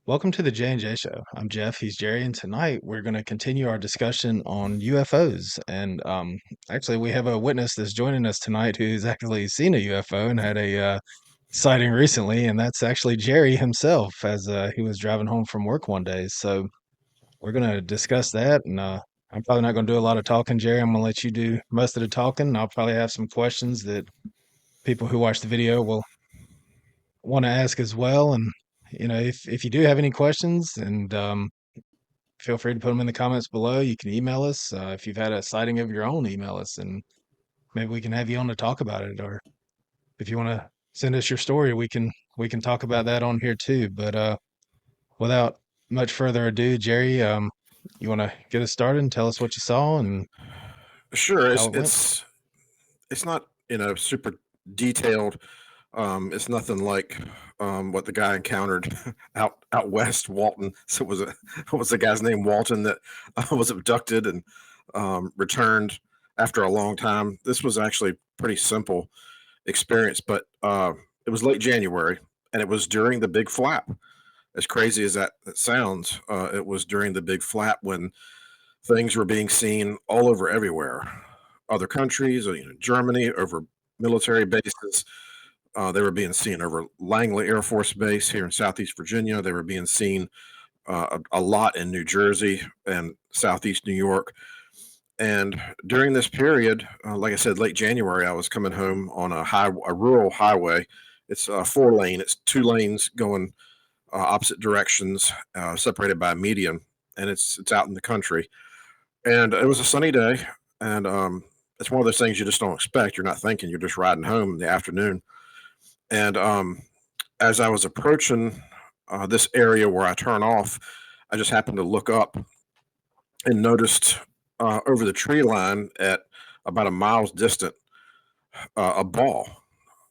Welcome to the J&J Show. I'm Jeff, he's Jerry, and tonight we're going to continue our discussion on UFOs. Actually, we have a witness that's joining us tonight who's actually seen a UFO and had a sighting recently, and that's actually Jerry himself as he was driving home from work one day. So we're going to discuss that, and I'm probably not going to do a lot of talking, Jerry. I'm going to let you do most of the talking, and I'll probably have some questions that people who watch the video will want to ask as well. And if you do have any questions, and feel free to put them in the comments below. You can email us if you've had a sighting of your own. Email us, and maybe we can have you on to talk about it. Or if you want to send us your story, we can talk about that on here too. But without much further ado, Jerry, you want to get us started and tell us what you saw and Sure, how it's it went? it's it's not super detailed. It's nothing like what the guy encountered out west, Walton. So it was a what was the guy's name, Walton, that was abducted and returned after a long time. This was actually pretty simple experience, but it was late January, and it was during the big flap. As crazy as that sounds, it was during the big flap when things were being seen all over everywhere. Other countries, Germany, over military bases. They were being seen over Langley Air Force Base here in Southeast Virginia. They were being seen a lot in New Jersey and Southeast New York. And during this period, like I said, late January, I was coming home on a rural highway. It's 4 lane. It's 2 lanes going opposite directions, separated by a median, and it's out in the country. And it was a sunny day, and it's one of those things you just don't expect. You're not thinking. You're just riding home in the afternoon. And as I was approaching this area where I turn off, I just happened to look up and noticed over the tree line at about a mile's distant a ball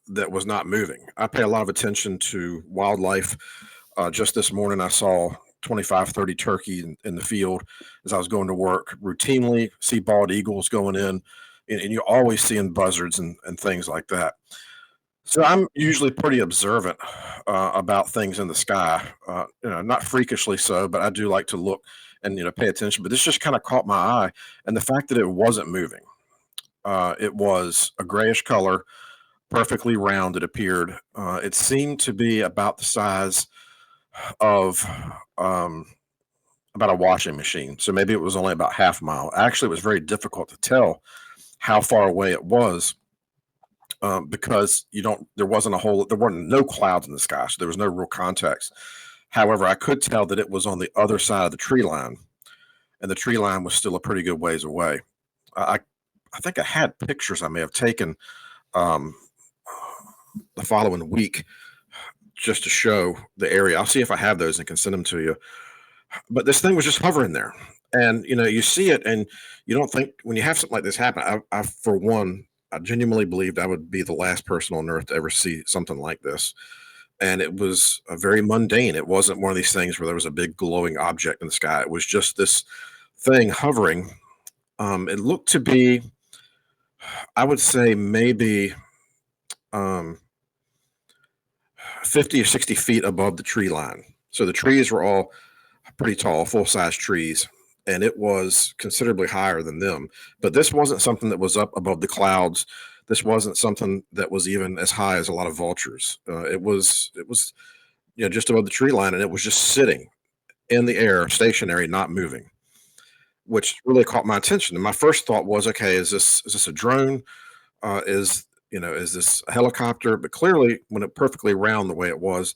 that was not moving. I pay a lot of attention to wildlife. Just this morning, I saw 25, 30 turkeys in the field as I was going to work. Routinely see bald eagles going in, and you're always seeing buzzards and things like that. So I'm usually pretty observant about things in the sky. Not freakishly so, but I do like to look and pay attention. But this just kind of caught my eye, and the fact that it wasn't moving. It was a grayish color, perfectly round. It appeared. It seemed to be about the size of um, about a washing machine. So maybe it was only about half a mile. Actually, it was very difficult to tell how far away it was because there wasn't there weren't no clouds in the sky, so there was no real context. However, I could tell that it was on the other side of the tree line, and the tree line was still a pretty good ways away. I I think I had pictures I may have taken um, the following week just to show the area. I'll see if I have those and can send them to you. But this thing was just hovering there, and you see it, and you don't think when you have something like this happen. I for one, I genuinely believed I would be the last person on earth to ever see something like this. And it was a very mundane. It wasn't one of these things where there was a big glowing object in the sky. It was just this thing hovering. It looked to be, I would say, maybe um, 50 or 60 feet above the tree line. So the trees were all pretty tall, full size trees, and it was considerably higher than them. But this wasn't something that was up above the clouds. This wasn't something that was even as high as a lot of vultures. It was just above the tree line, and it was just sitting in the air, stationary, not moving, which really caught my attention. And my first thought was, okay, is this a drone? Is this a helicopter? But clearly, when it perfectly round the way it was,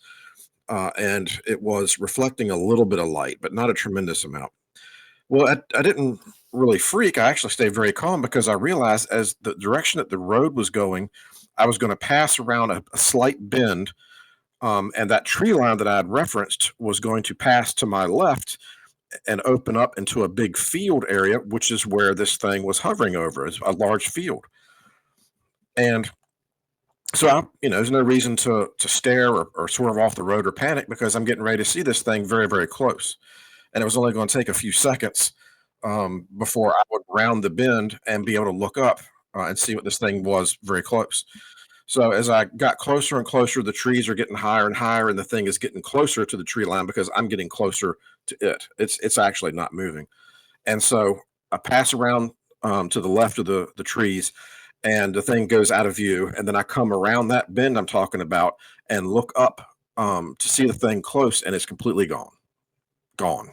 and it was reflecting a little bit of light, but not a tremendous amount. Well, I didn't really freak. I actually stayed very calm because I realized as the direction that the road was going, I was going to pass around a slight bend, and that tree line that I had referenced was going to pass to my left and open up into a big field area, which is where this thing was hovering over, is a large field. And so there's no reason to stare or swerve off the road or panic because I'm getting ready to see this thing very, very close. And it was only going to take a few seconds before I would round the bend and be able to look up and see what this thing was very close. So as I got closer and closer, the trees are getting higher and higher, and the thing is getting closer to the tree line because I'm getting closer to it. It's actually not moving. And so I pass around to the left of the trees, and the thing goes out of view. And then I come around that bend I'm talking about and look up to see the thing close, and it's completely gone. Gone.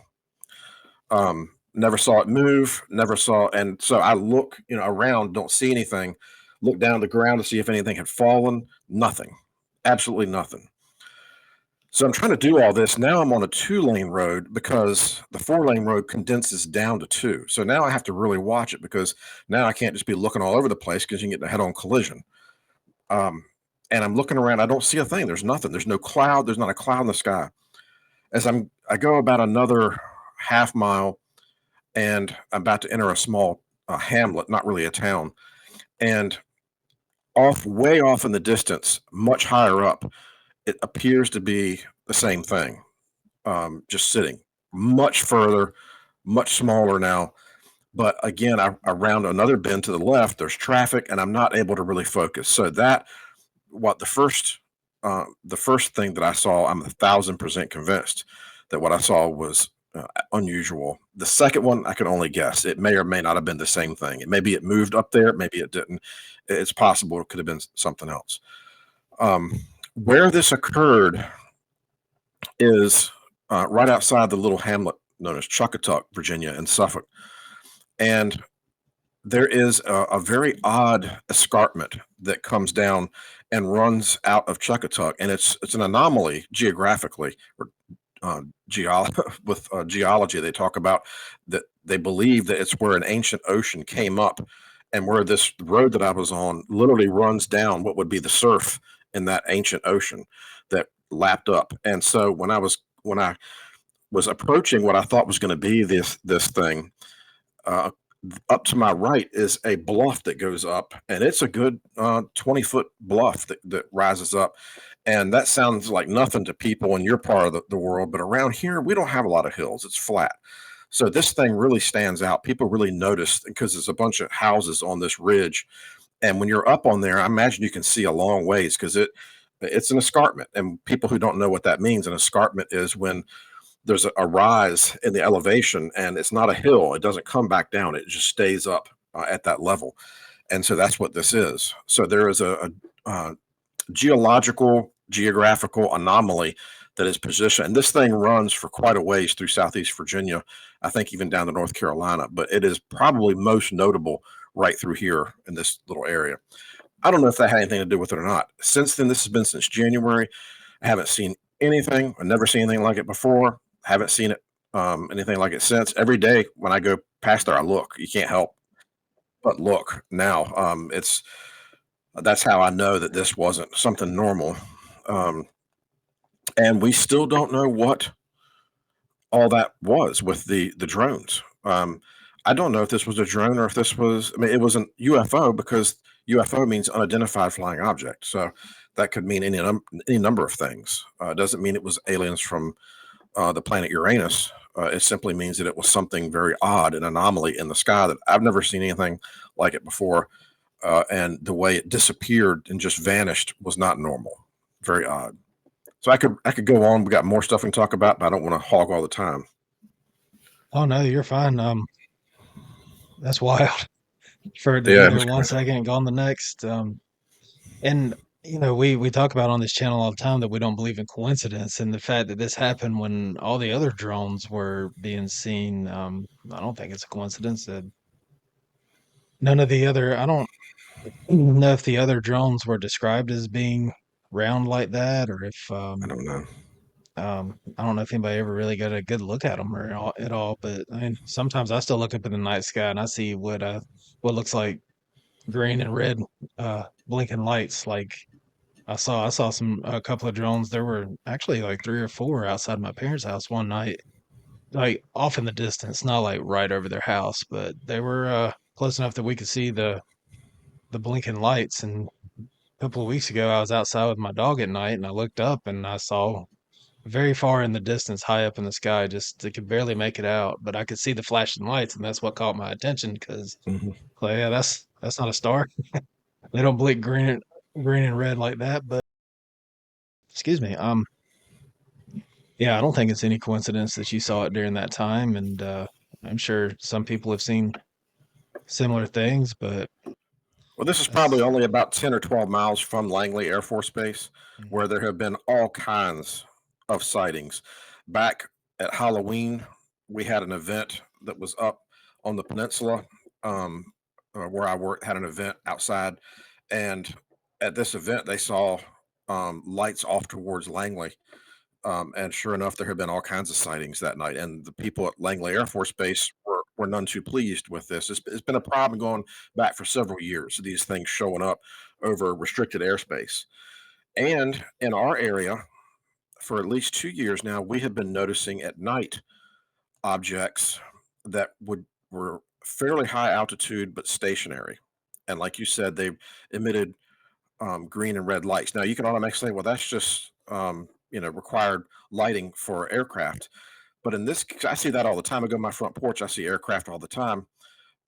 Never saw it move. Never saw. And so I look, around, don't see anything. Look down the ground to see if anything had fallen. Nothing. Absolutely nothing. So I'm trying to do all this. Now I'm on a 2-lane road because the 4-lane road condenses down to two. So now I have to really watch it because now I can't just be looking all over the place because you can get in a head on collision. Um, and I'm looking around. I don't see a thing. There's nothing. There's no cloud. There's not a cloud in the sky. I go about another half mile, and I'm about to enter a small hamlet, not really a town. And way off in the distance, much higher up, it appears to be the same thing, just sitting much further, much smaller now. But again, I round another bend to the left. There's traffic, and I'm not able to really focus. So that what the first thing that I saw, I'm 1,000% convinced that what I saw was unusual. The second one, I can only guess. It may or may not have been the same thing. Maybe it moved up there, maybe it didn't. It's possible it could have been something else. Where this occurred is right outside the little hamlet known as Chuckatuck, Virginia, in Suffolk. And there is a very odd escarpment that comes down and runs out of Chuckatuck, and it's an anomaly geographically or with geology. They talk about that they believe that it's where an ancient ocean came up, and where this road that I was on literally runs down what would be the surf in that ancient ocean that lapped up. And so when I was approaching what I thought was going to be this thing, uh, up to my right is a bluff that goes up, and it's a good 20-foot bluff that rises up. And that sounds like nothing to people in your part of the world, but around here, we don't have a lot of hills. It's flat. So this thing really stands out. People really notice because there's a bunch of houses on this ridge. And when you're up on there, I imagine you can see a long ways because it's an escarpment. And people who don't know what that means, an escarpment is when there's a rise in the elevation, and it's not a hill. It doesn't come back down. It just stays up at that level. And so that's what this is. So there is a geographical anomaly that is positioned. And this thing runs for quite a ways through Southeast Virginia, I think even down to North Carolina, but it is probably most notable right through here in this little area. I don't know if that had anything to do with it or not. Since then, this has been since January. I haven't seen anything. I've never seen anything like it before. Haven't seen it anything like it since. Every day when I go past there, I look. You can't help but look. Now that's how I know that this wasn't something normal. Um, and we still don't know what all that was with the drones. I don't know if this was a drone or if this was. I mean, it was an UFO because UFO means unidentified flying object. So that could mean any number of things. It doesn't mean it was aliens from the planet Uranus. It simply means that it was something very odd, an anomaly in the sky that I've never seen anything like it before. And the way it disappeared and just vanished was not normal. Very odd. So I could go on. We got more stuff we can talk about, but I don't want to hog all the time. Oh no, you're fine. That's wild for it to be Yeah, it there was one crazy. second and gone the next. And we talk about on this channel all the time that we don't believe in coincidence, and the fact that this happened when all the other drones were being seen. I don't think it's a coincidence that none of the other. I don't know if the other drones were described as being round like that, or if I don't know. I don't know if anybody ever really got a good look at them or at all. But I mean, sometimes I still look up in the night sky and I see what looks like green and red blinking lights. Like I saw a couple of drones. There were actually like three or four outside my parents' house one night, like off in the distance, not like right over their house, but they were close enough that we could see the blinking lights. And a couple of weeks ago, I was outside with my dog at night, and I looked up and I saw very far in the distance, high up in the sky, just I could barely make it out, but I could see the flashing lights, and that's what caught my attention because, Hmm. like, yeah, that's not a star. They don't blink green. green and red like that. But excuse me. Yeah, I don't think it's any coincidence that you saw it during that time, and I'm sure some people have seen similar things, but Well, this is probably that's only about 10 or 12 miles from Langley Air Force Base, Mhm. where there have been all kinds of sightings. Back at Halloween, we had an event that was up on the peninsula, um, where I worked, had an event outside. And at this event, they saw lights off towards Langley. And sure enough, there had been all kinds of sightings that night. And the people at Langley Air Force Base were none too pleased with this. It's been a problem going back for several years, these things showing up over restricted airspace. And in our area, for at least 2 years now, we have been noticing at night objects that were fairly high altitude but stationary. And like you said, they emitted green and red lights. Now you can automatically say, well, that's just required lighting for aircraft. But in this, I see that all the time. I go to my front porch, I see aircraft all the time,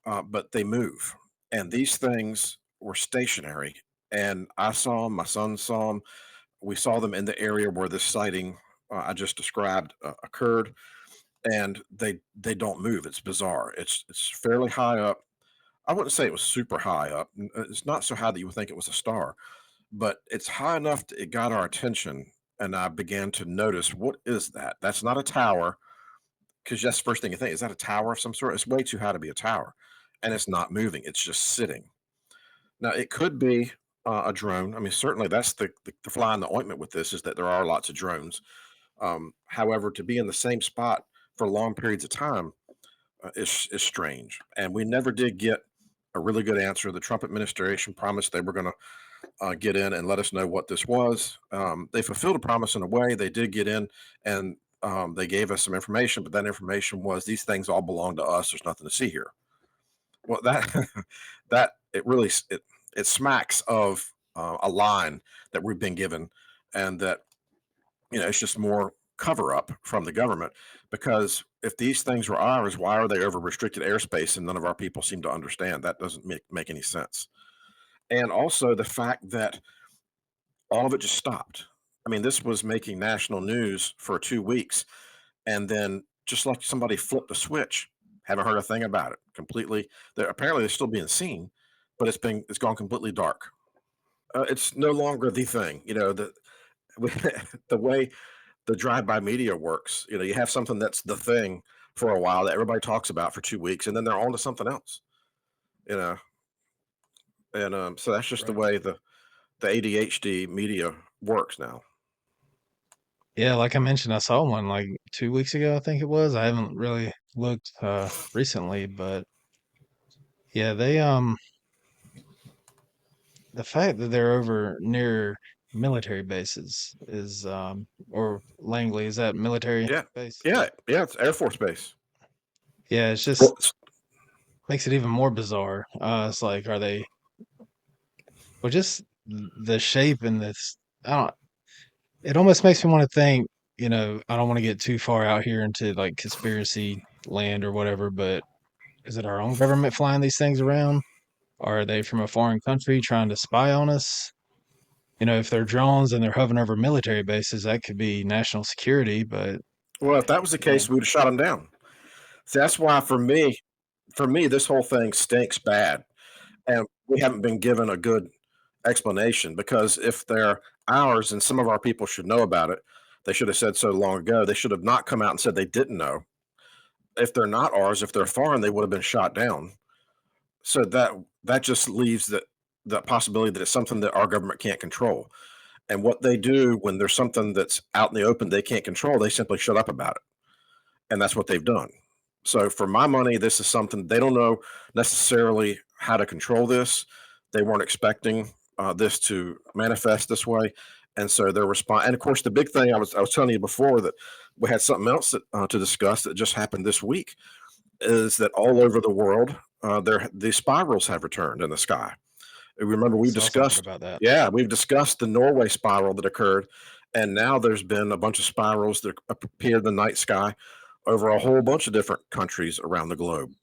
but they move. And these things were stationary. And I saw them, my son saw them. We saw them in the area where this sighting I just described occurred, and they don't move. It's bizarre. It's fairly high up. I wouldn't say it was super high up. It's not so high that you would think it was a star, but it's high enough that it got our attention. And I began to notice, what is that? That's not a tower, because that's the first thing you think. Is that a tower of some sort? It's way too high to be a tower, and it's not moving. It's just sitting. Now it could be a drone. I mean, certainly that's the fly in the ointment with this, is that there are lots of drones. However, to be in the same spot for long periods of time is strange, and we never did get a really good answer. The Trump administration promised they were going to get in and let us know what this was. They fulfilled a promise in a way. They did get in, and they gave us some information, but that information was, these things all belong to us. There's nothing to see here. Well, that that it really it smacks of a line that we've been given, and that it's just more cover up from the government. Because if these things were ours, why are they over restricted airspace? And none of our people seem to understand. That doesn't make any sense. And also the fact that all of it just stopped. I mean, this was making national news for 2 weeks, and then just like somebody flipped a switch, haven't heard a thing about it. Completely, they're still being seen, but it's gone completely dark. It's no longer the thing. The way the drive-by media works. You have something that's the thing for a while that everybody talks about for 2 weeks, and then they're on to something else. You know, and so that's just the right. way the ADHD media works now. Yeah, like I mentioned, I saw one like 2 weeks ago, I think it was. I haven't really looked recently, but yeah, the fact that they're over near military bases is or Langley, is that military Yeah, base? yeah, Yeah. yeah. It's Air Force Base. Yeah, it's Well, just makes it even more bizarre. It's like, are they, well, just the shape and this, I don't, it almost makes me want to think, I don't want to get too far out here into like conspiracy land or whatever, but is it our own government flying these things around? Or are they from a foreign country trying to spy on us? If they're drones and they're hovering over military bases, that could be national security, but well, if that was the yeah, case, we would have shot them down. See, that's why for me, this whole thing stinks bad, and we haven't been given a good explanation. Because if they're ours, and some of our people should know about it, they should have said so long ago. They should have not come out and said they didn't know. If they're not ours, if they're foreign, they would have been shot down. So that just leaves the possibility that it's something that our government can't control. And what they do when there's something that's out in the open they can't control, they simply shut up about it. And that's what they've done. So for my money, this is something they don't know necessarily how to control this. They weren't expecting this to manifest this way, and so their response. And of course, the big thing I was telling you before, that we had something else to discuss that just happened this week, is that all over the world, the spirals have returned in the sky. Remember, we've saw something discussed, about that. yeah, we've discussed the Norway spiral that occurred, and now there's been a bunch of spirals that appeared in the night sky over a whole bunch of different countries around the globe.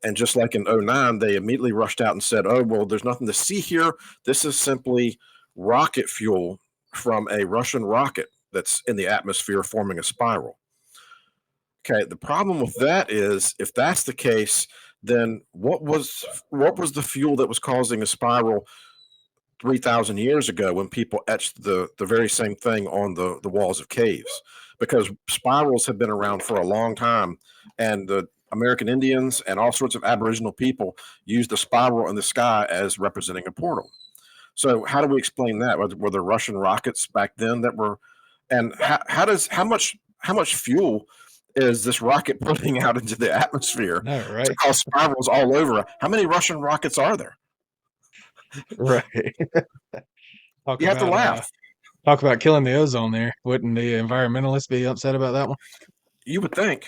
And just like in '09, they immediately rushed out and said, oh, well, there's nothing to see here. This is simply rocket fuel from a Russian rocket that's in the atmosphere forming a spiral. Okay, the problem with that is if that's the case, then what was the fuel that was causing a spiral 3,000 years ago when people etched the very same thing on the walls of caves? Because spirals have been around for a long time, and the American Indians and all sorts of Aboriginal people used the spiral in the sky as representing a portal. So how do we explain that? Were there Russian rockets back then that were, and how much fuel is this rocket putting out into the atmosphere No, to right? cause spirals all over? How many Russian rockets are there? Right. Talk You have to about laugh. talk about killing the ozone there. Wouldn't the environmentalists be upset about that one? You would think.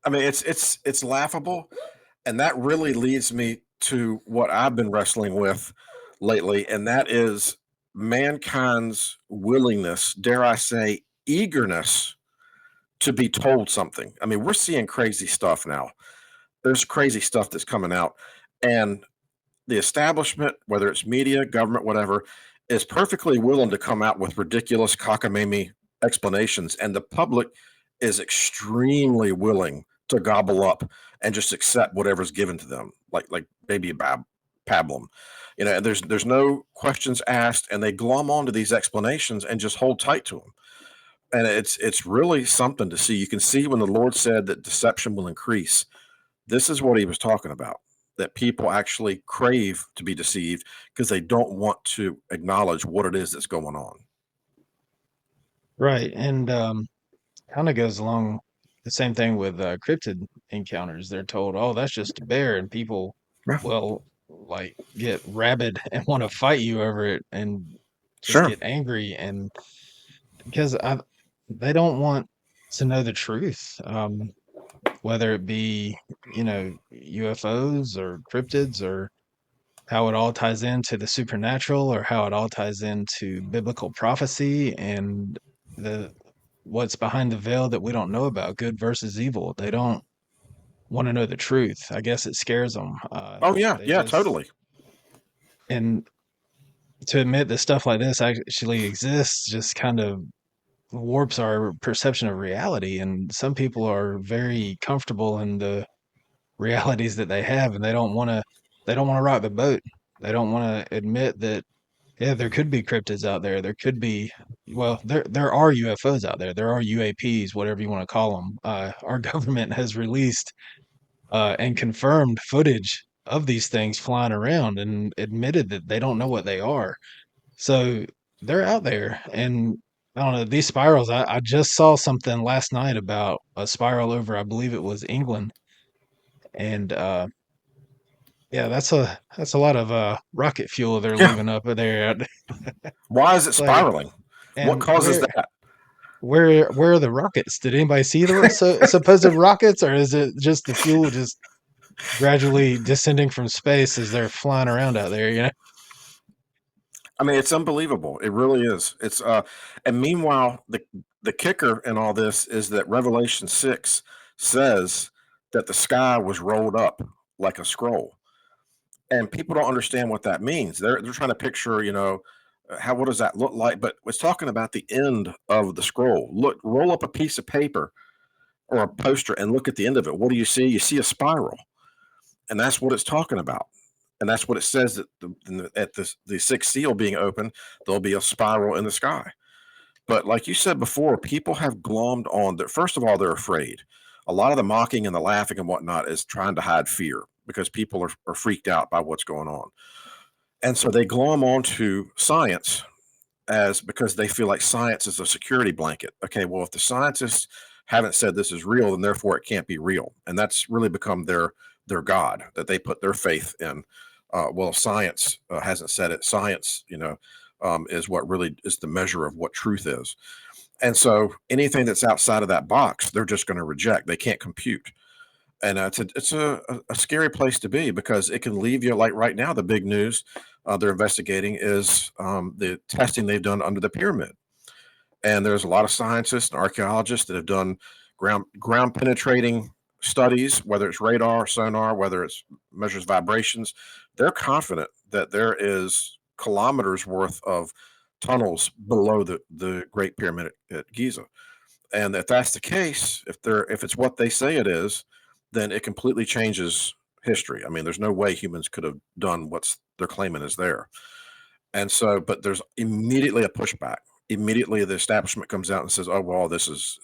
I mean, it's laughable, and that really leads me to what I've been wrestling with lately, and that is mankind's willingness, dare I say, eagerness to be told something. I mean, we're seeing crazy stuff now. There's crazy stuff that's coming out, and the establishment, whether it's media, government, whatever, is perfectly willing to come out with ridiculous cockamamie explanations, and the public is extremely willing to gobble up and just accept whatever's given to them, like baby pablum. And there's no questions asked, and they glom onto these explanations and just hold tight to them. And it's really something to see. You can see when the Lord said that deception will increase. This is what he was talking about, that people actually crave to be deceived because they don't want to acknowledge what it is that's going on. Right. And kind of goes along the same thing with cryptid encounters. They're told, "Oh, that's just a bear," and people Yeah, will like get rabid and want to fight you over it and just sure. get angry and because they don't want to know the truth. Whether it be, UFOs or cryptids or how it all ties into the supernatural or how it all ties into biblical prophecy and the what's behind the veil that we don't know about, good versus evil. They don't want to know the truth. I guess it scares them. Oh yeah, They yeah, just totally. and to admit that stuff like this actually exists just kind of warps our perception of reality. And some people are very comfortable in the realities that they have, and they don't want to rock the boat. They don't want to admit that yeah, there could be cryptids out there. There could be, well, there are UFOs out there. There are UAPs, whatever you want to call them. Our government has released and confirmed footage of these things flying around and admitted that they don't know what they are. So they're out there, and I don't know these spirals. I just saw something last night about a spiral over, I believe it was England, and yeah, that's a lot of rocket fuel they're Yeah. leaving up there. Why is it Like, spiraling? What and causes that? where are the rockets? Did anybody see the supposed rockets, or is it just the fuel just gradually descending from space as they're flying around out there? I mean, it's unbelievable. It really is. And meanwhile, the kicker in all this is that Revelation 6 says that the sky was rolled up like a scroll. And people don't understand what that means. They're trying to picture, how what does that look like? But it's talking about the end of the scroll. Look, roll up a piece of paper or a poster and look at the end of it. What do you see? You see a spiral, and that's what it's talking about. And that's what it says that at the sixth seal being open, there'll be a spiral in the sky. But like you said before, people have glommed on that. First of all, they're afraid. A lot of the mocking and the laughing and whatnot is trying to hide fear because people are freaked out by what's going on. And so they glom onto science as because they feel like science is a security blanket. Okay, well, if the scientists haven't said this is real, then therefore it can't be real. And that's really become their god that they put their faith in. Well, science hasn't said it. Science, is what really is the measure of what truth is. And so anything that's outside of that box, they're just going to reject. They can't compute. And it's a scary place to be because it can leave you like right now. The big news they're investigating is the testing they've done under the pyramid, and there's a lot of scientists and archaeologists that have done ground penetrating studies, whether it's radar, sonar, whether it's measures vibrations. They're confident that there is kilometers worth of tunnels below the Great Pyramid at Giza. And if that's the case, if it's what they say it is, then it completely changes history. I mean, there's no way humans could have done what's they're claiming is there. And so, but there's immediately a pushback. Immediately, the establishment comes out and says, "Oh, well, this is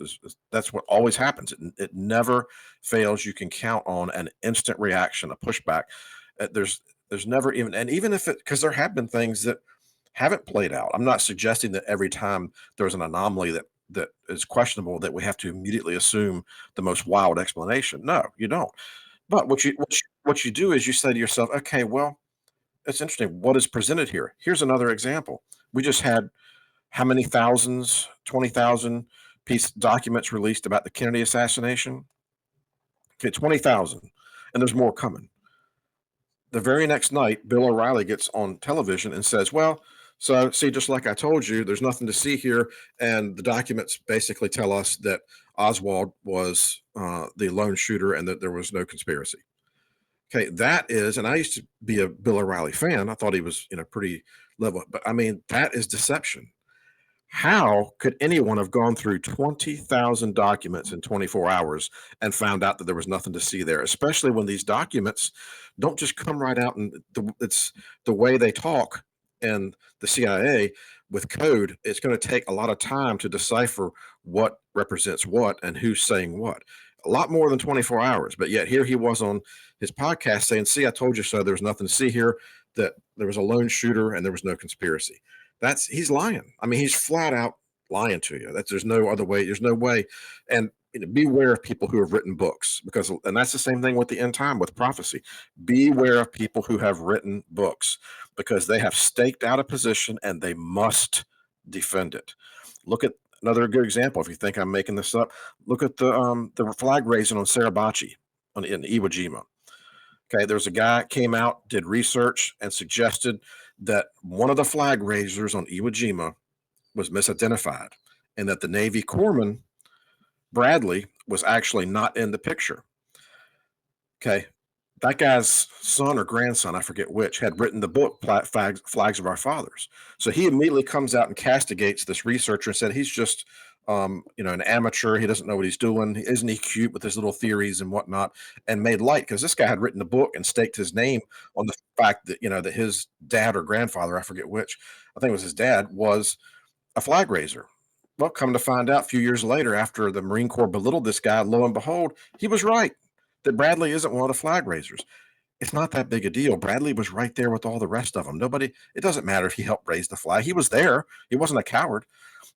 that's what always happens. It never fails. You can count on an instant reaction, a pushback. There's never even, and even if it, because there have been things that haven't played out. I'm not suggesting that every time there's an anomaly that is questionable that we have to immediately assume the most wild explanation. No, you don't. But what you do is you say to yourself, okay, well, it's interesting. What is presented here? Here's another example. We just had how many thousands, 20,000 piece documents released about the Kennedy assassination? Okay, 20,000. And there's more coming. The very next night, Bill O'Reilly gets on television and says, well, so see, just like I told you, there's nothing to see here. And the documents basically tell us that Oswald was the lone shooter and that there was no conspiracy. Okay, that is, and I used to be a Bill O'Reilly fan. I thought he was, pretty level, but I mean, that is deception. How could anyone have gone through 20,000 documents in 24 hours and found out that there was nothing to see there, especially when these documents don't just come right out and it's the way they talk and the CIA with code, it's going to take a lot of time to decipher what represents what and who's saying what. A lot more than 24 hours, but yet here he was on his podcast saying, see, I told you so. There's nothing to see here, that there was a lone shooter and there was no conspiracy. That's he's lying. I mean, he's flat out lying to you. That's there's no other way. There's no way. And beware of people who have written books because, and that's the same thing with the end time with prophecy. Beware of people who have written books because they have staked out a position and they must defend it. Look at another good example. If you think I'm making this up, look at the flag raising on Sarabachi in Iwo Jima. Okay, there's a guy came out, did research, and suggested that one of the flag raisers on Iwo Jima was misidentified, and that the Navy corpsman Bradley was actually not in the picture. Okay, that guy's son or grandson, I forget which, had written the book Flags of Our Fathers. So he immediately comes out and castigates this researcher and said he's just an amateur. He doesn't know what he's doing. Isn't he cute with his little theories and whatnot? And made light because this guy had written the book and staked his name on the fact that that his dad or grandfather, I forget which, I think it was his dad, was a flag raiser. Well, come to find out, a few years later, after the Marine Corps belittled this guy, lo and behold, he was right that Bradley isn't one of the flag raisers. It's not that big a deal. Bradley was right there with all the rest of them. Nobody, it doesn't matter if he helped raise the flag. He was there. He wasn't a coward.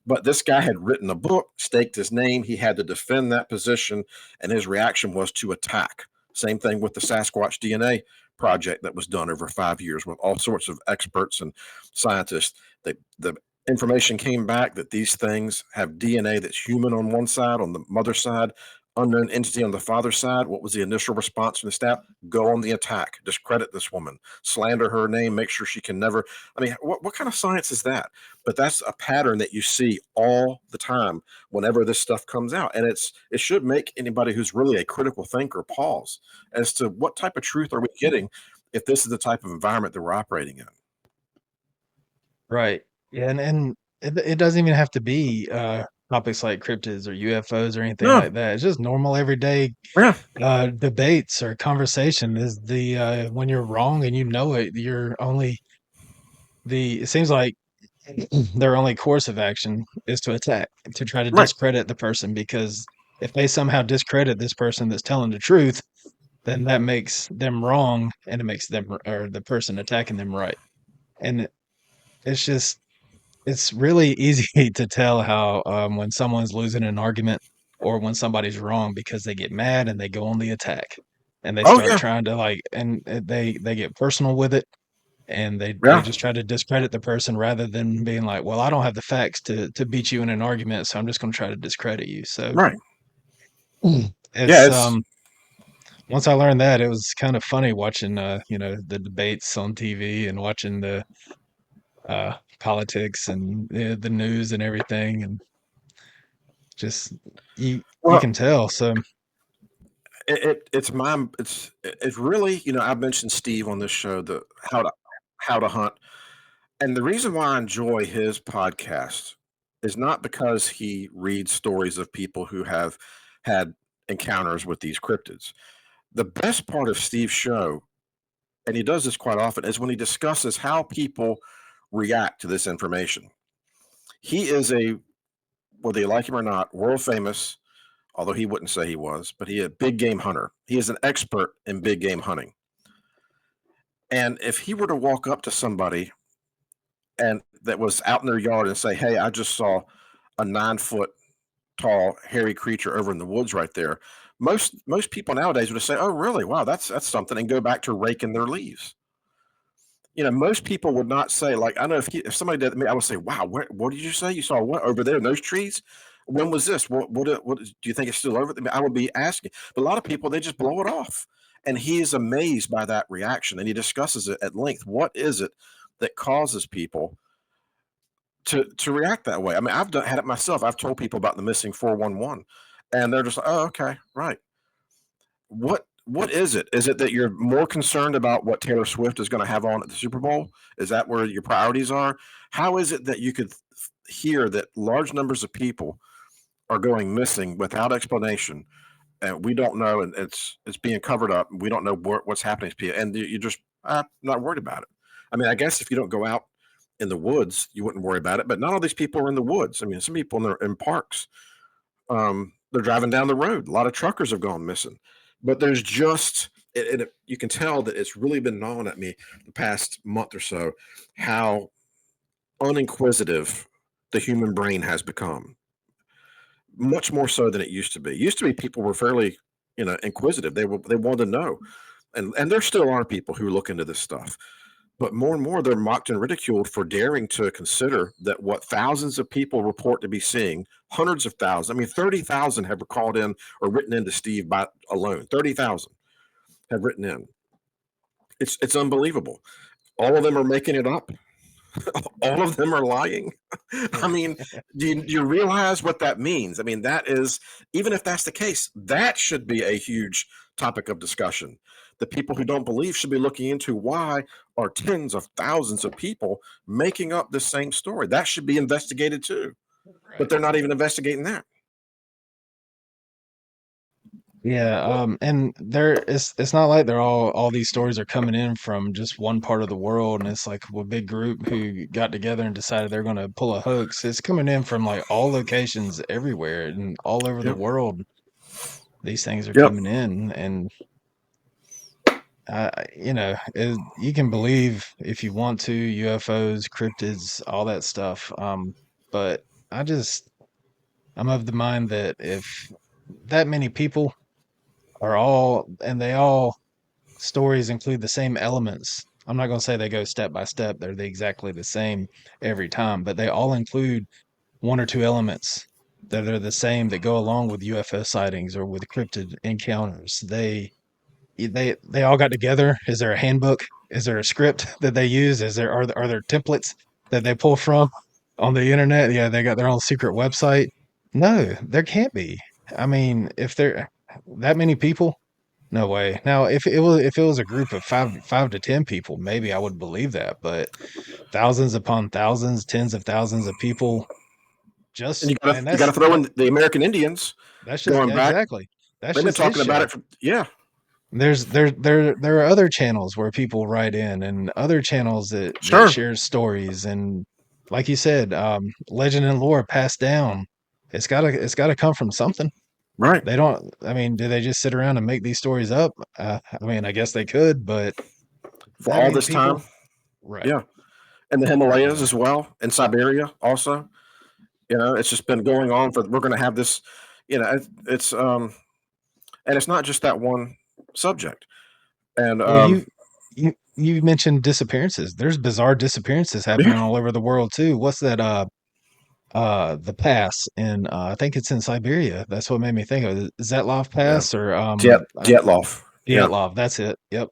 But this guy had written a book, staked his name. He had to defend that position, and his reaction was to attack. Same thing with the Sasquatch DNA project that was done over 5 years with all sorts of experts and scientists. The information came back that these things have DNA that's human on one side, on the mother side, unknown entity on the father side. What was the initial response from the staff? Go on the attack, discredit this woman, slander her name, make sure she can never. I mean, what kind of science is that? But that's a pattern that you see all the time whenever this stuff comes out. And it should make anybody who's really a critical thinker pause as to what type of truth are we getting if this is the type of environment that we're operating in. Right. Yeah, and it doesn't even have to be topics like cryptids or UFOs or anything No, like that. It's just normal everyday yeah, debates or conversation is the when you're wrong and you know it, you're only it seems like their only course of action is to attack, to try to right. discredit the person because if they somehow discredit this person that's telling the truth, then that makes them wrong and it makes them or the person attacking them right. And it's just it's really easy to tell how when someone's losing an argument or when somebody's wrong because they get mad and they go on the attack and they Oh start yeah, trying to they get personal with it and they yeah, just try to discredit the person rather than being like, well, I don't have the facts to beat you in an argument, so I'm just going to try to discredit you. So right. Yeah, it's it's once I learned that, it was kind of funny watching the debates on TV and watching the politics and the news and everything and just you well, can tell. So it's really, I mentioned Steve on this show, the how to hunt. And the reason why I enjoy his podcast is not because he reads stories of people who have had encounters with these cryptids. The best part of Steve's show, and he does this quite often, is when he discusses how people react to this information. He is a, whether you like him or not, world famous, although he wouldn't say he was, but he is a big game hunter. He is an expert in big game hunting. And if he were to walk up to somebody and that was out in their yard and say, "Hey, I just saw a 9 foot tall hairy creature over in the woods right there," most people nowadays would just say, "Oh, really? Wow, that's something," and go back to raking their leaves. Most people would not say, like, I know if somebody did me, I would say, "Wow, what did you say? You saw what over there in those trees? When was this? What do you think it's still over there?" I would be asking, but a lot of people, they just blow it off, and he is amazed by that reaction, and he discusses it at length. What is it that causes people to react that way? I mean, had it myself. I've told people about the missing 411, and they're just like, "Oh, okay, right." What is it? Is it that you're more concerned about what Taylor Swift is going to have on at the Super Bowl? Is that where your priorities are? How is it that you could hear that large numbers of people are going missing without explanation, and we don't know, and it's being covered up, and we don't know what's happening to people, and you just not worried about it? I mean, I guess if you don't go out in the woods, you wouldn't worry about it. But not all these people are in the woods. I mean, some people in parks. They're driving down the road. A lot of truckers have gone missing. But there's just you can tell that it's really been gnawing at me the past month or so how uninquisitive the human brain has become. Much more so than it used to be. Used to be people were fairly, inquisitive. They wanted to know, and there still are people who look into this stuff. But more and more, they're mocked and ridiculed for daring to consider that what thousands of people report to be seeing, hundreds of thousands. I mean, 30,000 have called in or written in to Steve by alone. 30,000 have written in. It's unbelievable. All of them are making it up. All of them are lying. I mean, do you realize what that means? I mean, that is, even if that's the case, that should be a huge topic of discussion. The people who don't believe should be looking into why are tens of thousands of people making up the same story. That should be investigated too. But Right. they're not even investigating that. Yeah, and it's not like they're all these stories are coming in from just one part of the world, and it's like a big group who got together and decided they're going to pull a hoax. It's coming in from like all locations everywhere and all over the Yep. world. These things are Yep. coming in, and you can believe if you want to UFOs, cryptids, all that stuff. But I just I'm of the mind that if that many people are all and they all stories include the same elements. I'm not going to say they go step by step, they're exactly the same every time, but they all include one or two elements that are the same that go along with UFO sightings or with cryptid encounters. They all got together. Is there a handbook? Is there a script that they use? Are there templates that they pull from on the internet? Yeah, they got their own secret website. No, there can't be. I mean, if there that many people, no way. Now, if it was a group of five to 10 people, maybe I would believe that. But thousands upon thousands, tens of thousands of people, And just you gotta and you gotta throw in the American Indians that's just going yeah, back. exactly. That's They've been just his talking about show. it for, yeah. There are other channels where people write in and other channels that Sure. share stories and like you said, legend and lore passed down. It's gotta come from something. Right. They don't I mean, do they just sit around and make these stories up? I mean, I guess they could, but For that all many this time. people? Right. Yeah. And the Himalayas Yeah. as well, and Siberia also. It's just been going on for. We're going to have this. It's and it's not just that one subject. And Well, you mentioned disappearances. There's bizarre disappearances happening yeah, all over the world too. What's that the pass in I think it's in Siberia. That's what made me think of it. Zetlov yeah, Pass or Dyatlov. Yeah, Dyatlov, that's it. Yep.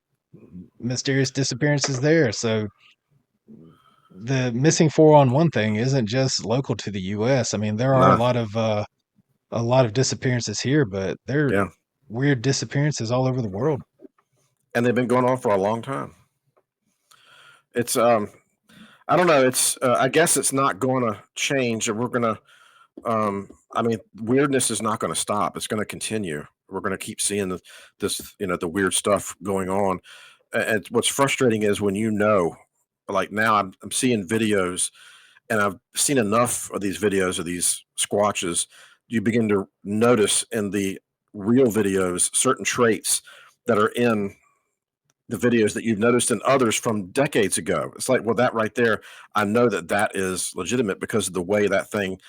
Mysterious disappearances there. So the missing 411 thing isn't just local to the US. I mean, there are no, a lot of disappearances here, but they're yeah, weird disappearances all over the world. and they've been going on for a long time. It's I don't know. It's I guess it's not going to change, and we're going to. I mean, weirdness is not going to stop. It's going to continue. We're going to keep seeing this, the weird stuff going on. And what's frustrating is when like now I'm seeing videos, and I've seen enough of these videos of these squatches. You begin to notice in the real videos certain traits that are in the videos that you've noticed in others from decades ago. It's like, well, that right there, I know that that is legitimate because of the way that thing.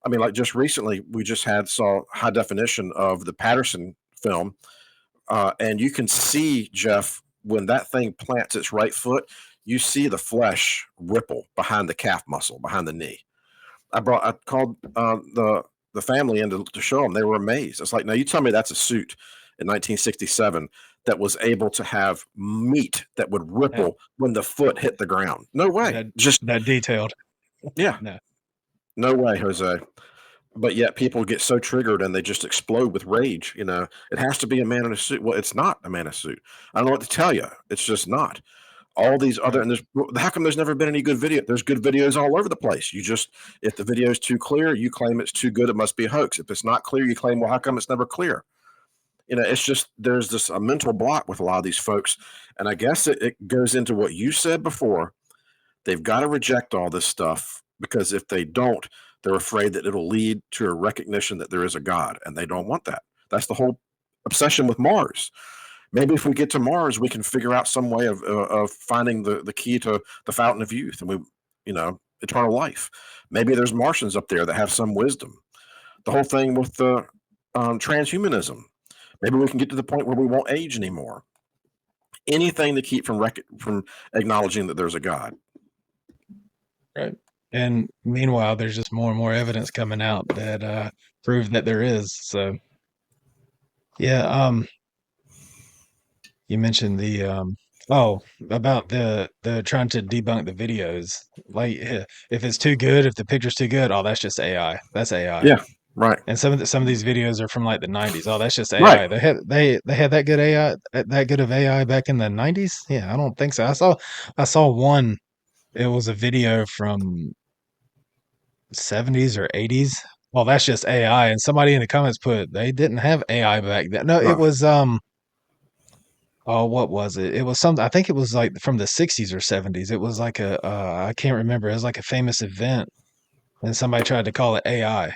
I mean, like just recently, we just saw high definition of the Patterson film, and you can see, Jeff, when that thing plants its right foot, you see the flesh ripple behind the calf muscle, behind the knee. I called the family in to show them. They were amazed. It's like, now you tell me that's a suit in 1967 that was able to have meat that would Yeah, ripple when the foot hit the ground. No way. that Just that detailed. yeah, No, no way, Jose. But yet people get so triggered and they just explode with rage. It has to be a man in a suit. Well, it's not a man in a suit. I don't know what to tell you. It's just not. All these other, right. and how come there's never been any good video? There's good videos all over the place. If the video is too clear, you claim it's too good, it must be a hoax. If it's not clear, you claim, well, how come it's never clear? It's just there's this a mental block with a lot of these folks, and I guess it goes into what you said before. They've got to reject all this stuff because if they don't, they're afraid that it'll lead to a recognition that there is a God, and they don't want that. That's the whole obsession with Mars. Maybe if we get to Mars, we can figure out some way of finding the key to the fountain of youth, and eternal life. Maybe there's Martians up there that have some wisdom. The whole thing with the transhumanism. Maybe we can get to the point where we won't age anymore. Anything to keep from acknowledging that there's a God. Right. And meanwhile, there's just more and more evidence coming out that prove that there is. So yeah, you mentioned the about the trying to debunk the videos. Like if it's too good, if the picture's too good, oh that's just AI. That's AI. Yeah, right, And some of these videos are from like the 90s. Oh, that's just right. AI. They had that good AI that good of AI back in the 90s? Yeah, I don't think so. I saw one. It was a video from 70s or 80s. Well, that's just AI. And somebody in the comments put they didn't have AI back then. No, it No, was oh, what was it? It was something I think it was like from the 60s or 70s. It was like a I can't remember. It was like a famous event and somebody tried to call it AI. I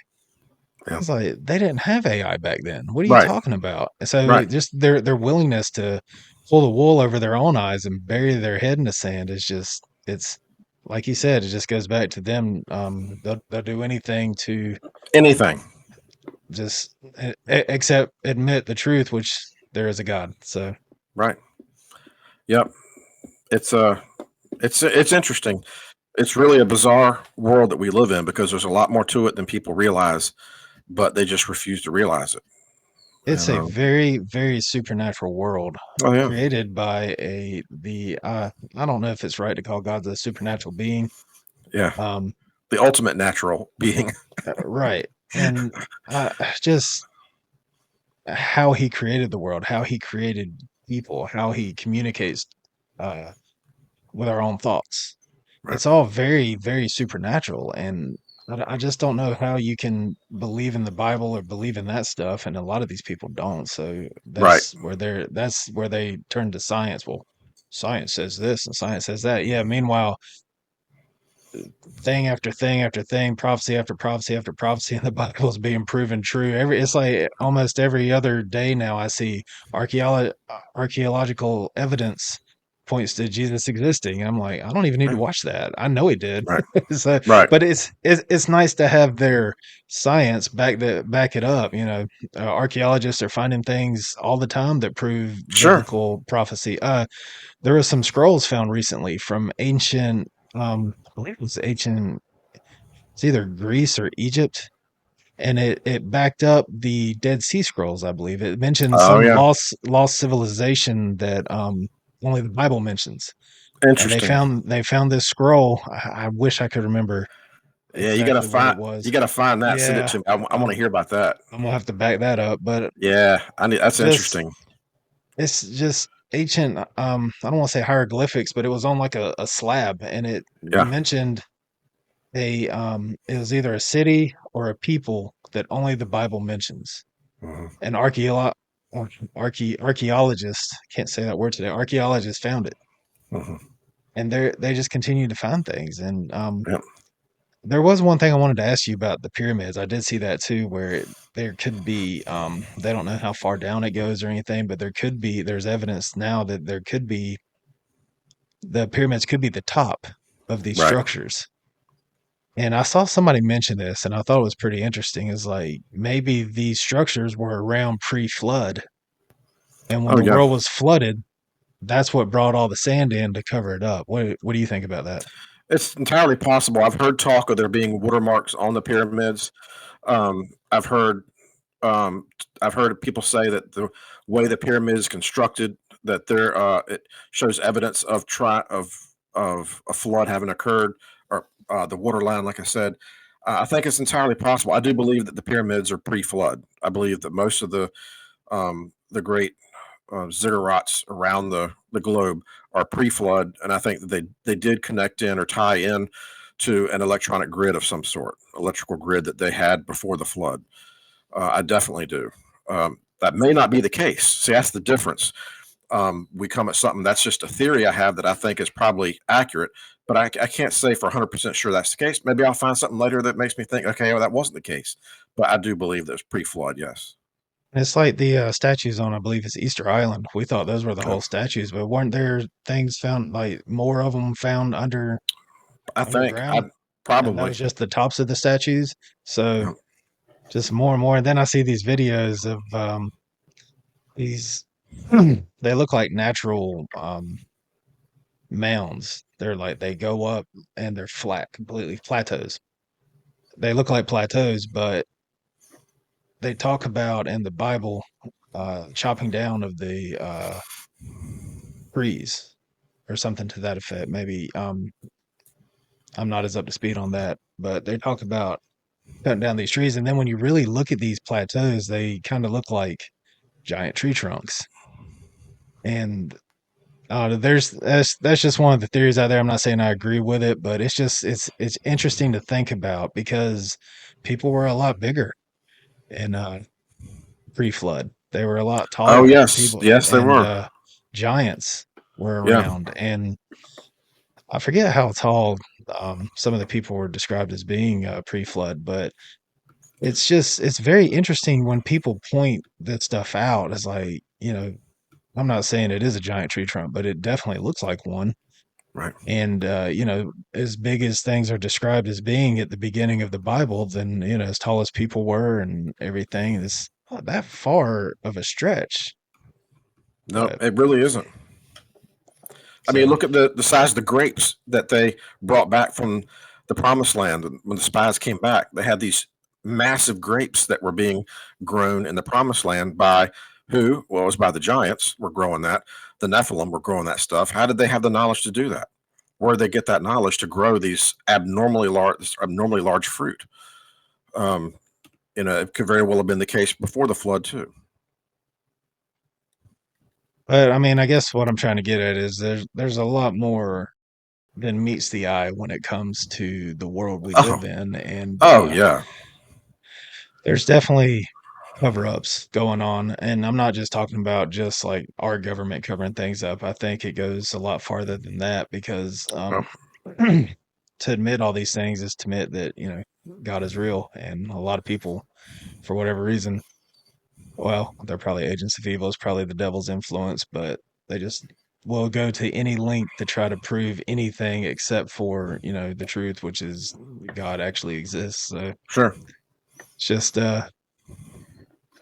yeah, was like, they didn't have AI back then. What are you right, talking about? And so right. just their willingness to pull the wool over their own eyes and bury their head in the sand is just it's like you said, it just goes back to them. They'll do anything to Anything, just except admit the truth, which there is a God. So right. Yep. It's interesting. It's really a bizarre world that we live in because there's a lot more to it than people realize, but they just refuse to realize it. it's And a very, very supernatural world oh yeah, created by I don't know if it's right to call God the supernatural being. yeah. Um, The ultimate natural being. right. And just how he created the world, how he created people, how he communicates uh, with our own thoughts. Right, It's all very, very supernatural. And I just don't know how you can believe in the Bible or believe in that stuff. And a lot of these people don't. So right, that's where they turn to science. Well, science says this and science says that. Yeah. Meanwhile, thing after thing after thing, prophecy after prophecy after prophecy in the Bible is being proven true. It's like almost every other day now I see archaeological evidence points to Jesus existing. I'm like, I don't even need to right, watch that. I know he did. right, So, right. but it's nice to have their science back it up. Archaeologists are finding things all the time that prove Sure. biblical prophecy. There were some scrolls found recently from ancient, I believe it was ancient, it's either Greece or Egypt, and it backed up the Dead Sea Scrolls, I believe. It mentioned Oh some yeah. lost civilization that only the Bible mentions. And Interesting. they found this scroll. I wish I could remember Yeah, you gotta exactly what it find was. you gotta find that. Send it Yeah, to me. I want to hear about that. I'm gonna have to back that up, but Yeah, I need. That's just interesting. it's just ancient, I don't want to say hieroglyphics, but it was on like a slab, and it Yeah. mentioned it was either a city or a people that only the Bible mentions. Hmm. An archaeologist, can't say that word today, archaeologists found it, Hmm. and they just continue to find things. And Yep. there was one thing I wanted to ask you about the pyramids. I did see that too, where there could be, they don't know how far down it goes or anything, but there's evidence now that there could be, the pyramids could be the top of these Right. structures. And I saw somebody mention this, and I thought it was pretty interesting. Is like maybe these structures were around pre-flood, and when Oh the yeah. world was flooded, that's what brought all the sand in to cover it up. What do you think about that? It's entirely possible. I've heard talk of there being watermarks on the pyramids. Um, I've heard um, I've heard people say that the way the pyramid is constructed, that there it shows evidence of a flood having occurred, or the water line. Like I said, I think it's entirely possible. I do believe that the pyramids are pre-flood. I believe that most of the great ziggurats around the globe are pre-flood, and I think that they did connect in or tie in to an electronic grid of some sort, electrical grid that they had before the flood. I definitely do. That may not be the case. See, that's the difference. We come at something that's just a theory I have that I think is probably accurate, but I can't say for 100% sure that's the case. Maybe I'll find something later that makes me think, okay, well, that wasn't the case. But I do believe that it's pre-flood. Yes. It's like the statues on, I believe it's Easter Island. We thought those were the Yeah. whole statues, but weren't there things found, like more of them found I think I underground, and that probably. was just the tops of the statues. So Yeah. just more and more. And then I see these videos of these. They look like natural mounds. They're like they go up and they're flat, completely plateaus. They look like plateaus, but they talk about in the Bible chopping down of the trees or something to that effect. Maybe I'm not as up to speed on that, but they talk about cutting down these trees. And then when you really look at these plateaus, they kind of look like giant tree trunks. And that's just one of the theories out there. I'm not saying I agree with it, but it's interesting to think about because people were a lot bigger in pre-flood. They were a lot Oh taller. yes, People yes they and were. giants were Yeah. around, and I forget how tall some of the people were described as being pre-flood, but it's very interesting when people point that stuff out as like, I'm not saying it is a giant tree trunk, but it definitely looks like one. Right. And as big as things are described as being at the beginning of the Bible, then as tall as people were and everything, it's not that far of a stretch. No, But it really isn't. I mean, so, look at the size of the grapes that they brought back from the promised land. When the spies came back, they had these massive grapes that were being grown in the promised land by who? Well, it was by the giants were growing that. The Nephilim were growing that stuff. How did they have the knowledge to do that? Where did they get that knowledge to grow these abnormally large fruit? Um, it could very well have been the case before the flood too. but I mean, I guess what I'm trying to get at is there's a lot more than meets the eye when it comes to the world we Oh, live in, and oh yeah, there's definitely cover-ups going on, and I'm not just talking about just like our government covering things up. I think it goes a lot farther than that because oh, to admit all these things is to admit that God is real, and a lot of people, for whatever reason, well, they're probably agents of evil. It's probably the devil's influence, but they just will go to any length to try to prove anything except for the truth, which is God actually exists. So sure, it's just I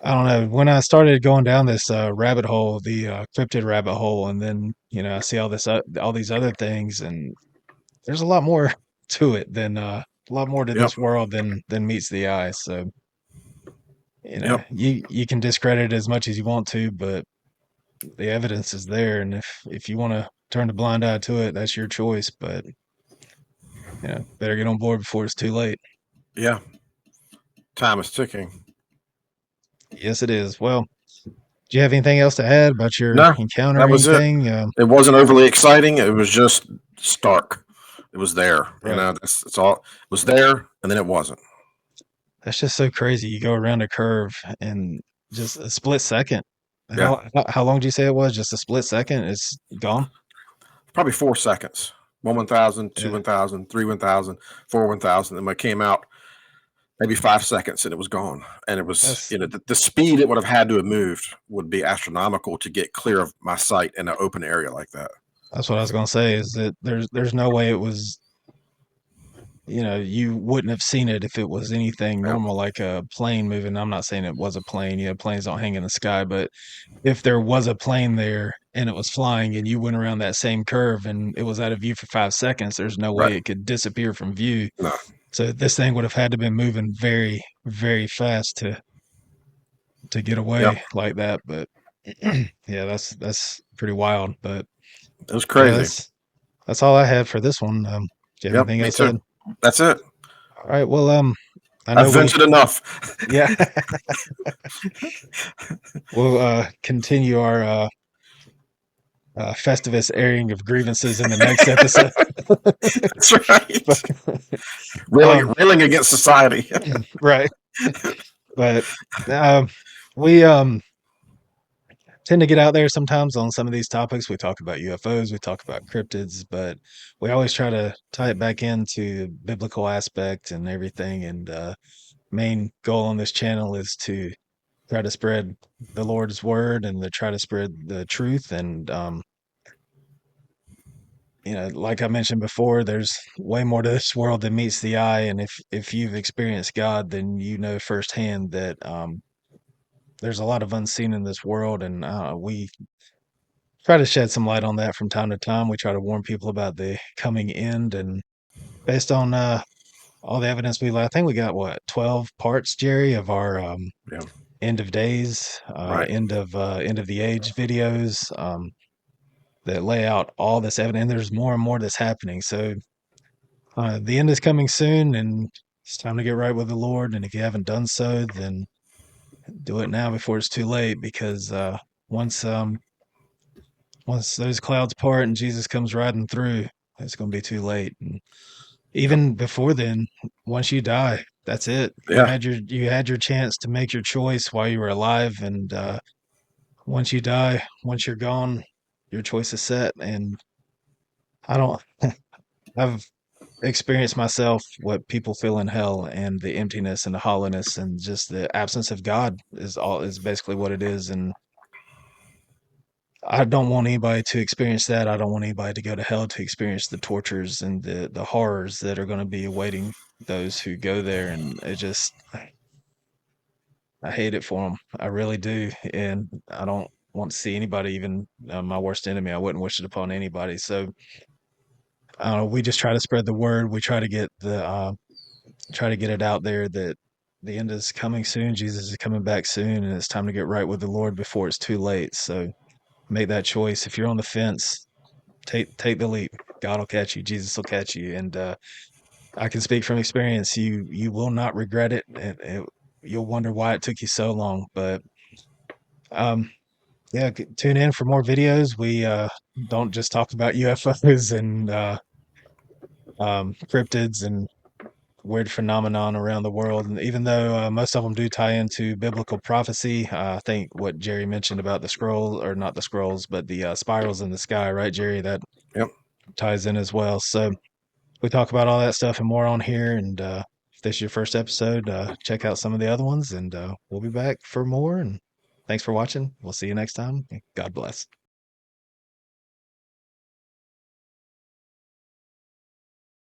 don't know. When I started going down this rabbit hole, the cryptid rabbit hole, and then I see all these other things, and there's a lot more to it than a lot more to yep, this world than meets the eye. So yep, you can discredit it as much as you want to, but the evidence is there, and if you want to turn a blind eye to it, that's your choice. But better get on board before it's too late. yeah. Time is ticking. Yes, it is. Well. Do you have anything else to add about your No, encounter or that was it. anything? It wasn't overly exciting. It was just stark. It was there. Right. That's all. It was there, and then it wasn't. That's just so crazy. You go around a curve and just a split second. Yeah, How long do you say it was? Just a split second? It's gone. probably 4 seconds. One 1,000, two Yeah, 1,000, three 1,000, four 1,000. And when it came out, maybe 5 seconds, and it was gone. And it was, that's the speed it would have had to have moved would be astronomical to get clear of my sight in an open area like that. that's what I was gonna say. Is that there's no way it was. You wouldn't have seen it if it was anything Yeah, normal, like a plane moving. I'm not saying it was a plane. Planes don't hang in the sky, but if there was a plane there and it was flying and you went around that same curve and it was out of view for 5 seconds, there's no right. way it could disappear from view. No, So this thing would have had to been moving very, very fast to get yeah, away like that. But yeah, that's pretty wild. But it was yeah, crazy. that's all I had for this one. Do you have Yep, anything me else to too. add? That's it. All right. Well, I I've know we vented enough. yeah we'll continue our Festivus airing of grievances in the next episode. That's right. But, Railing, um, railing against society. right. But we tend to get out there sometimes on some of these topics. We talk about UFOs, we talk about cryptids, but we always try to tie it back into biblical aspect and everything. And main goal on this channel is to try to spread the Lord's word and to try to spread the truth. And like I mentioned before, there's way more to this world than meets the eye. And if you've experienced God, then you know firsthand that there's a lot of unseen in this world, and we try to shed some light on that from time to time. We try to warn people about the coming end, and based on all the evidence I think we got what 12 parts, Jerry, of our Yeah, end of days, right. end of the age videos that lay out all this evidence. And there's more and more that's happening. So the end is coming soon, and it's time to get right with the Lord. And if you haven't done so, then do it now before it's too late, because once once those clouds part and Jesus comes riding through, it's going to be too late. And Yep. even before then, once you die, that's it. Yeah. You had your chance to make your choice while you were alive, and once you die, once you're gone, your choice is set. And I don't. I've experienced myself what people feel in hell, and the emptiness and the hollowness and just the absence of God is basically what it is. And I don't want anybody to experience that. I don't want anybody to go to hell to experience the tortures and the horrors that are going to be awaiting those who go there. And I hate it for them. I really do. And I don't want to see anybody, even my worst enemy. I wouldn't wish it upon anybody. So we just try to spread the word. We try to get it out there that the end is coming soon. Jesus is coming back soon, and it's time to get right with the Lord before it's too late. So make that choice. If you're on the fence, take the leap. God will catch you. Jesus will catch you. And I can speak from experience. You will not regret it. You'll wonder why it took you so long. But um, yeah, tune in for more videos. We don't just talk about UFOs and cryptids and weird phenomenon around the world. And even though most of them do tie into biblical prophecy, I think what Jerry mentioned about the scroll, or not the scrolls, but the spirals in the sky, right, Jerry? That Yep. ties in as well. So we talk about all that stuff and more on here. And if this is your first episode, check out some of the other ones, and we'll be back for more. And thanks for watching. We'll see you next time. God bless.